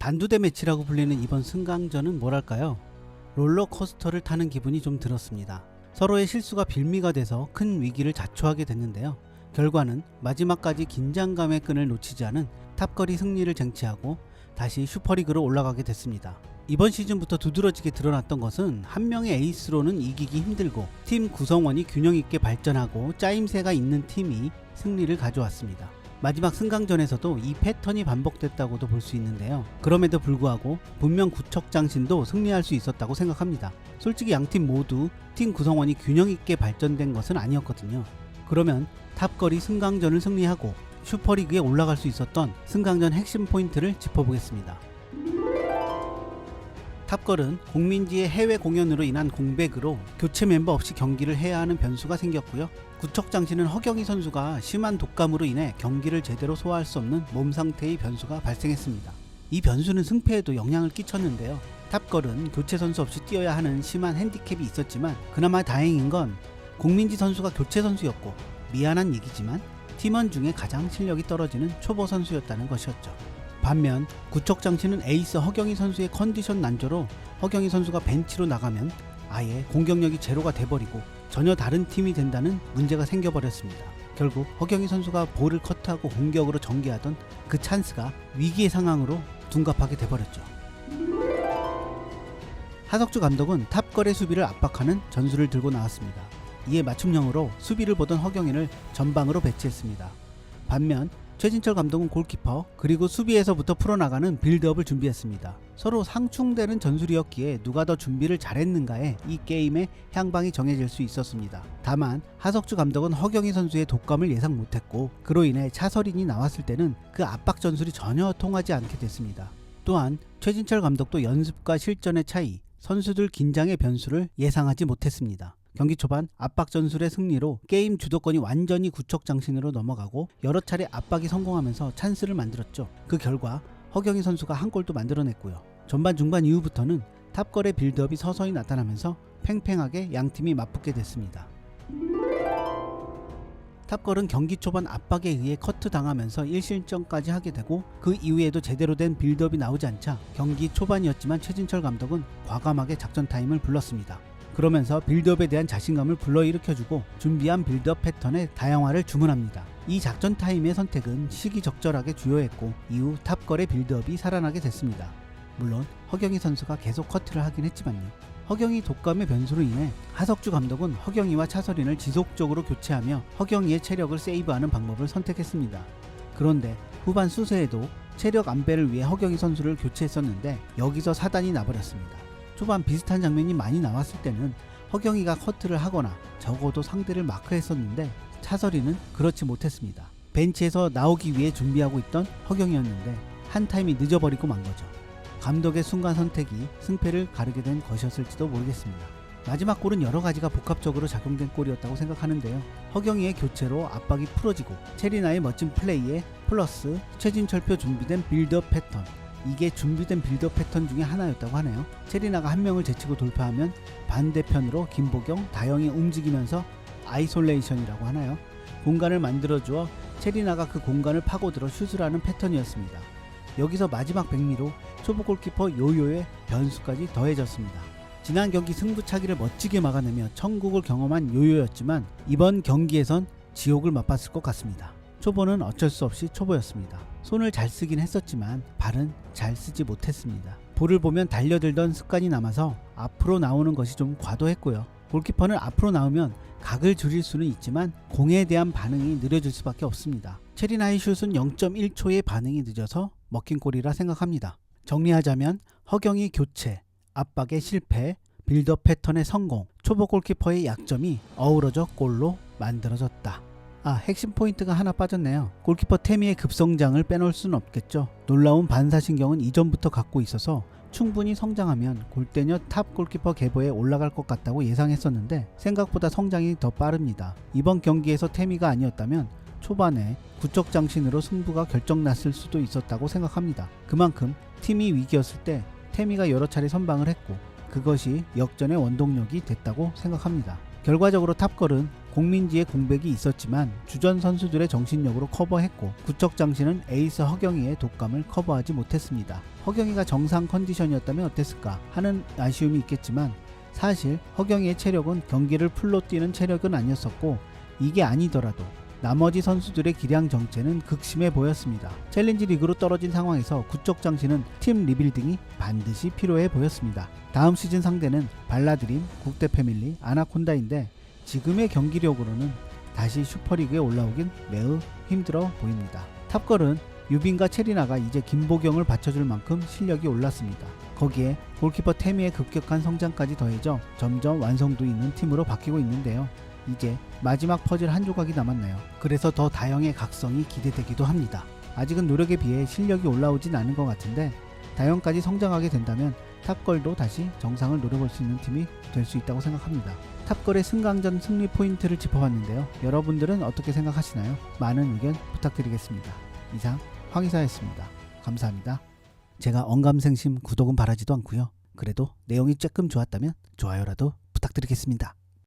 단두대 매치라고 불리는 이번 승강전은 뭐랄까요? 롤러코스터를 타는 기분이 좀 들었습니다. 서로의 실수가 빌미가 돼서 큰 위기를 자초하게 됐는데요. 결과는 마지막까지 긴장감의 끈을 놓치지 않은 탑걸이 승리를 쟁취하고 다시 슈퍼리그로 올라가게 됐습니다. 이번 시즌부터 두드러지게 드러났던 것은 한 명의 에이스로는 이기기 힘들고 팀 구성원이 균형 있게 발전하고 짜임새가 있는 팀이 승리를 가져왔습니다. 마지막 승강전에서도 이 패턴이 반복됐다고도 볼 수 있는데요. 그럼에도 불구하고 분명 구척장신도 승리할 수 있었다고 생각합니다. 솔직히 양팀 모두 팀 구성원이 균형 있게 발전된 것은 아니었거든요. 그러면 탑걸이 승강전을 승리하고 슈퍼리그에 올라갈 수 있었던 승강전 핵심 포인트를 짚어보겠습니다. 탑걸은 공민지의 해외 공연으로 인한 공백으로 교체 멤버 없이 경기를 해야 하는 변수가 생겼고요. 구척장신은 허경희 선수가 심한 독감으로 인해 경기를 제대로 소화할 수 없는 몸 상태의 변수가 발생했습니다. 이 변수는 승패에도 영향을 끼쳤는데요. 탑걸은 교체 선수 없이 뛰어야 하는 심한 핸디캡이 있었지만 그나마 다행인 건 공민지 선수가 교체 선수였고 미안한 얘기지만 팀원 중에 가장 실력이 떨어지는 초보 선수였다는 것이었죠. 반면 구척장신은 에이스 허경희 선수의 컨디션 난조로 허경희 선수가 벤치로 나가면 아예 공격력이 제로가 돼버리고 전혀 다른 팀이 된다는 문제가 생겨버렸습니다. 결국 허경희 선수가 볼을 커트하고 공격으로 전개하던 그 찬스가 위기의 상황으로 둔갑하게 돼버렸죠. 하석주 감독은 탑걸의 수비를 압박하는 전술을 들고 나왔습니다. 이에 맞춤형으로 수비를 보던 허경희를 전방으로 배치했습니다. 반면 최진철 감독은 골키퍼 그리고 수비에서부터 풀어나가는 빌드업을 준비했습니다. 서로 상충되는 전술이었기에 누가 더 준비를 잘했는가에 이 게임의 향방이 정해질 수 있었습니다. 다만 하석주 감독은 허경희 선수의 독감을 예상 못했고 그로 인해 차설인이 나왔을 때는 그 압박 전술이 전혀 통하지 않게 됐습니다. 또한 최진철 감독도 연습과 실전의 차이, 선수들 긴장의 변수를 예상하지 못했습니다. 경기 초반 압박 전술의 승리로 게임 주도권이 완전히 구척장신으로 넘어가고 여러 차례 압박이 성공하면서 찬스를 만들었죠. 그 결과 허경희 선수가 한 골도 만들어냈고요. 전반 중반 이후부터는 탑걸의 빌드업이 서서히 나타나면서 팽팽하게 양팀이 맞붙게 됐습니다. 탑걸은 경기 초반 압박에 의해 커트 당하면서 1실점까지 하게 되고 그 이후에도 제대로 된 빌드업이 나오지 않자 경기 초반이었지만 최진철 감독은 과감하게 작전 타임을 불렀습니다. 그러면서 빌드업에 대한 자신감을 불러일으켜주고 준비한 빌드업 패턴의 다양화를 주문합니다. 이 작전 타임의 선택은 시기적절하게 주요했고 이후 탑걸의 빌드업이 살아나게 됐습니다. 물론 허경희 선수가 계속 커트를 하긴 했지만요. 허경희 독감의 변수로 인해 하석주 감독은 허경희와 차설인을 지속적으로 교체하며 허경희의 체력을 세이브하는 방법을 선택했습니다. 그런데 후반 수세에도 체력 안배를 위해 허경희 선수를 교체했었는데 여기서 사단이 나버렸습니다. 초반 비슷한 장면이 많이 나왔을 때는 허경희가 커트를 하거나 적어도 상대를 마크했었는데 차설이는 그렇지 못했습니다. 벤치에서 나오기 위해 준비하고 있던 허경희였는데 한 타임이 늦어버리고 만 거죠. 감독의 순간 선택이 승패를 가르게 된 것이었을지도 모르겠습니다. 마지막 골은 여러 가지가 복합적으로 작용된 골이었다고 생각하는데요. 허경희의 교체로 압박이 풀어지고 체리나의 멋진 플레이에 플러스 최진철표 준비된 빌드업 패턴, 이게 준비된 빌드업 패턴 중에 하나였다고 하네요. 체리나가 한 명을 제치고 돌파하면 반대편으로 김보경, 다영이 움직이면서 아이솔레이션이라고 하나요? 공간을 만들어주어 체리나가 그 공간을 파고들어 슛을 하는 패턴이었습니다. 여기서 마지막 백미로 초보 골키퍼 요요의 변수까지 더해졌습니다. 지난 경기 승부차기를 멋지게 막아내며 천국을 경험한 요요였지만 이번 경기에선 지옥을 맛봤을 것 같습니다. 초보는 어쩔 수 없이 초보였습니다. 손을 잘 쓰긴 했었지만 발은 잘 쓰지 못했습니다. 볼을 보면 달려들던 습관이 남아서 앞으로 나오는 것이 좀 과도했고요. 골키퍼는 앞으로 나오면 각을 줄일 수는 있지만 공에 대한 반응이 느려질 수밖에 없습니다. 체리나의 슛은 0.1초의 반응이 늦어서 먹힌 골이라 생각합니다. 정리하자면 허경희 교체, 압박의 실패, 빌드업 패턴의 성공, 초보 골키퍼의 약점이 어우러져 골로 만들어졌다. 핵심 포인트가 하나 빠졌네요. 골키퍼 태미의 급성장을 빼놓을 수는 없겠죠. 놀라운 반사신경은 이전부터 갖고 있어서 충분히 성장하면 골대녀 탑 골키퍼 계보에 올라갈 것 같다고 예상했었는데 생각보다 성장이 더 빠릅니다. 이번 경기에서 태미가 아니었다면 초반에 구척장신으로 승부가 결정났을 수도 있었다고 생각합니다. 그만큼 팀이 위기였을 때 태미가 여러 차례 선방을 했고 그것이 역전의 원동력이 됐다고 생각합니다. 결과적으로 탑걸은 공민지의 공백이 있었지만 주전 선수들의 정신력으로 커버했고 구척장신은 에이스 허경희의 독감을 커버하지 못했습니다. 허경희가 정상 컨디션이었다면 어땠을까 하는 아쉬움이 있겠지만 사실 허경희의 체력은 경기를 풀로 뛰는 체력은 아니었었고 이게 아니더라도 나머지 선수들의 기량 정체는 극심해 보였습니다. 챌린지 리그로 떨어진 상황에서 구척장신은 팀 리빌딩이 반드시 필요해 보였습니다. 다음 시즌 상대는 발라드림, 국대패밀리, 아나콘다인데 지금의 경기력으로는 다시 슈퍼리그에 올라오긴 매우 힘들어 보입니다. 탑걸은 유빈과 체리나가 이제 김보경을 받쳐줄 만큼 실력이 올랐습니다. 거기에 골키퍼 태미의 급격한 성장까지 더해져 점점 완성도 있는 팀으로 바뀌고 있는데요. 이제 마지막 퍼즐 한 조각이 남았네요. 그래서 더 다영의 각성이 기대되기도 합니다. 아직은 노력에 비해 실력이 올라오진 않은 것 같은데 다영까지 성장하게 된다면 탑걸도 다시 정상을 노려볼 수 있는 팀이 될 수 있다고 생각합니다. 탑걸의 승강전 승리 포인트를 짚어봤는데요. 여러분들은 어떻게 생각하시나요? 많은 의견 부탁드리겠습니다. 이상 황의사였습니다. 감사합니다. 제가 언감생심 구독은 바라지도 않고요. 그래도 내용이 조금 좋았다면 좋아요라도 부탁드리겠습니다.